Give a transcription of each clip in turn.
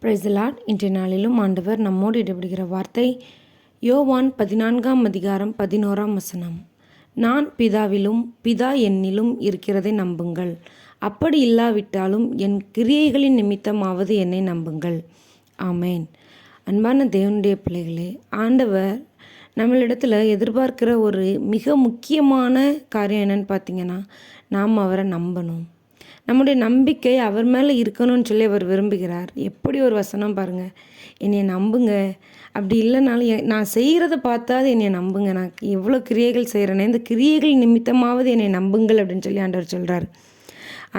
Praise the Lord. இன்றைய நாளிலும் ஆண்டவர் நம்மோடு இடைபடுகிற வார்த்தை யோவான் 14ஆம் அதிகாரம் 11ஆம் வசனம். நான் பிதாவிலும் பிதா என்னிலும் இருக்கிறதை நம்புங்கள். அப்படி இல்லாவிட்டாலும் என் கிரியைகளின் நிமித்தமாவது என்னை நம்புங்கள். ஆமேன். அன்பான தேவனுடைய பிள்ளைகளே, ஆண்டவர் நம்மளிடத்தில் எதிர்பார்க்கிற ஒரு மிக முக்கியமான காரியம் என்னன்னு பார்த்தீங்கன்னா, நாம் அவரை நம்பணும். நம்முடைய நம்பிக்கை அவர் மேலே இருக்கணும்னு சொல்லி அவர் விரும்புகிறார். எப்படி ஒரு வசனம் பாருங்கள், என்னை நம்புங்க, அப்படி இல்லைனாலும் நான் செய்கிறத பார்த்தாது என்னை நம்புங்க, நான் எவ்வளோ கிரியைகள் செய்கிறேனே, இந்த கிரியைகள் நிமித்தமாவது என்னை நம்புங்கள் அப்படின்னு சொல்லி ஆண்டவர் சொல்கிறார்.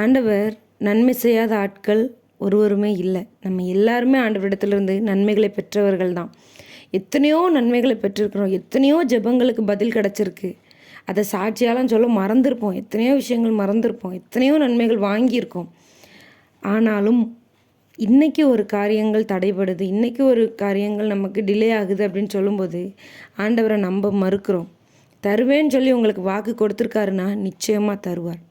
ஆண்டவர் நன்மை செய்யாத ஆட்கள் ஒருவருமே இல்லை. நம்ம எல்லாருமே ஆண்டவரிடத்திலிருந்து நன்மைகளை பெற்றவர்கள் தான். எத்தனையோ நன்மைகளை பெற்றிருக்கிறோம், எத்தனையோ ஜெபங்களுக்கு பதில் கிடச்சிருக்கு. அதை சாட்சியாலாம் சொல்ல மறந்துருப்போம், எத்தனையோ விஷயங்கள் மறந்துருப்போம், எத்தனையோ நன்மைகள் வாங்கியிருக்கோம். ஆனாலும் இன்றைக்கி ஒரு காரியங்கள் தடைபடுது, இன்றைக்கி ஒரு காரியங்கள் நமக்கு டிலே ஆகுது அப்படின்னு சொல்லும்போது ஆண்டவரை நம்ப மறுக்கிறோம். தருவேன்னு சொல்லி உங்களுக்கு வாக்கு கொடுத்துருக்காருன்னா நிச்சயமாக தருவார்.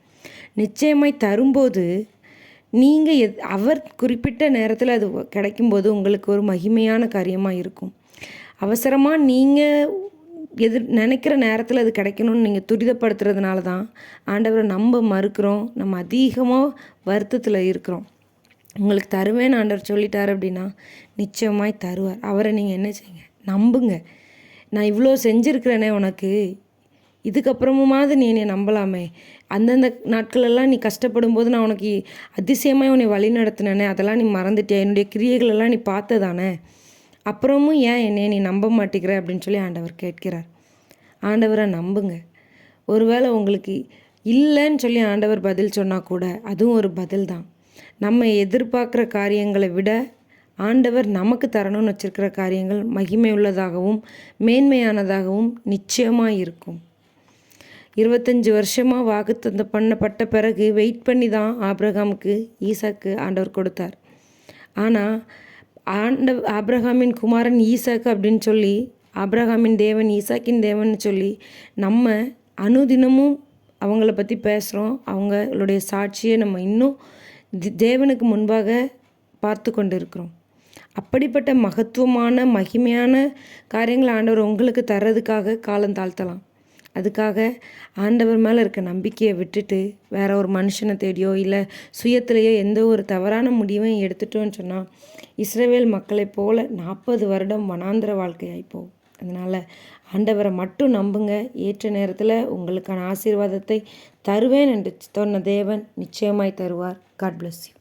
நிச்சயமாய் தரும்போது நீங்கள் அவர் குறிப்பிட்ட நேரத்தில் அது கிடைக்கும்போது உங்களுக்கு ஒரு மகிமையான காரியமாக இருக்கும். அவசரமாக நீங்கள் நினைக்கிற நேரத்தில் அது கிடைக்கணும்னு நீங்கள் துரிதப்படுத்துறதுனால தான் ஆண்டவரை நம்ப மறுக்கிறோம். நம்ம அதிகமாக வருத்தத்தில் இருக்கிறோம். உங்களுக்கு தருவேன்னு ஆண்டவர் சொல்லிட்டார் அப்படின்னா நிச்சயமாய் தருவார். அவரை நீங்கள் என்ன செய்யுங்க, நம்புங்க. நான் இவ்வளோ செஞ்சுருக்கிறேனே உனக்கு, இதுக்கப்புறமாவது நீ என்னை நம்பலாமே. அந்தந்த நாட்களெல்லாம் நீ கஷ்டப்படும் போது நான் உனக்கு அதிசயமாக உன்னை வழி நடத்தினேனே, அதெல்லாம் நீ மறந்துட்டியா? என்னுடைய கிரியைகளெல்லாம் நீ பார்த்ததானே, அப்புறமும் ஏன் என்னை நீ நம்ப மாட்டேங்கிற அப்படின்னு சொல்லி ஆண்டவர் கேட்கிறார். ஆண்டவரை நம்புங்க. ஒருவேளை உங்களுக்கு இல்லைன்னு சொல்லி ஆண்டவர் பதில் சொன்னால் கூட அதுவும் ஒரு பதில் தான். நம்ம எதிர்பார்க்குற காரியங்களை விட ஆண்டவர் நமக்கு தரணும்னு வச்சுருக்கிற காரியங்கள் மகிமை உள்ளதாகவும் மேன்மையானதாகவும் நிச்சயமாக இருக்கும். 25 வருஷமாக வாக்குத்தத்தம் பண்ணப்பட்ட பிறகு வெயிட் பண்ணி தான் ஆபிரகாமுக்கு ஈசாக்கு ஆண்டவர் கொடுத்தார். ஆனால் ஆபிரகாமின் குமாரன் ஈசாக்கு அப்படின்னு சொல்லி, ஆபிரகாமின் தேவன் ஈசாக்கின் தேவன் சொல்லி நம்ம அனுதினமும் அவங்கள பற்றி பேசுகிறோம். அவங்களுடைய சாட்சியை நம்ம இன்னும் தேவனுக்கு முன்பாக பார்த்து கொண்டு இருக்கிறோம். அப்படிப்பட்ட மகத்துவமான மகிமையான காரியங்களை ஆண்டவர் உங்களுக்கு தர்றதுக்காக காலம் தாழ்த்தலாம். அதுக்காக ஆண்டவர் மேலே இருக்க நம்பிக்கையை விட்டுட்டு வேற ஒரு மனுஷனை தேடியோ இல்லை சுயத்திலேயோ எந்த ஒரு தவறான முடிவையும் எடுத்துட்டோன்னு சொன்னால் இஸ்ரவேல் மக்களைப் போல 40 வருடம் வனாந்திர வாழ்க்கையாகி போகும். அதனால் ஆண்டவரை மட்டும் நம்புங்க. ஏற்ற நேரத்தில் உங்களுக்கான ஆசீர்வாதத்தை தருவேன் என்று சொன்ன தேவன் நிச்சயமாய் தருவார். God bless you.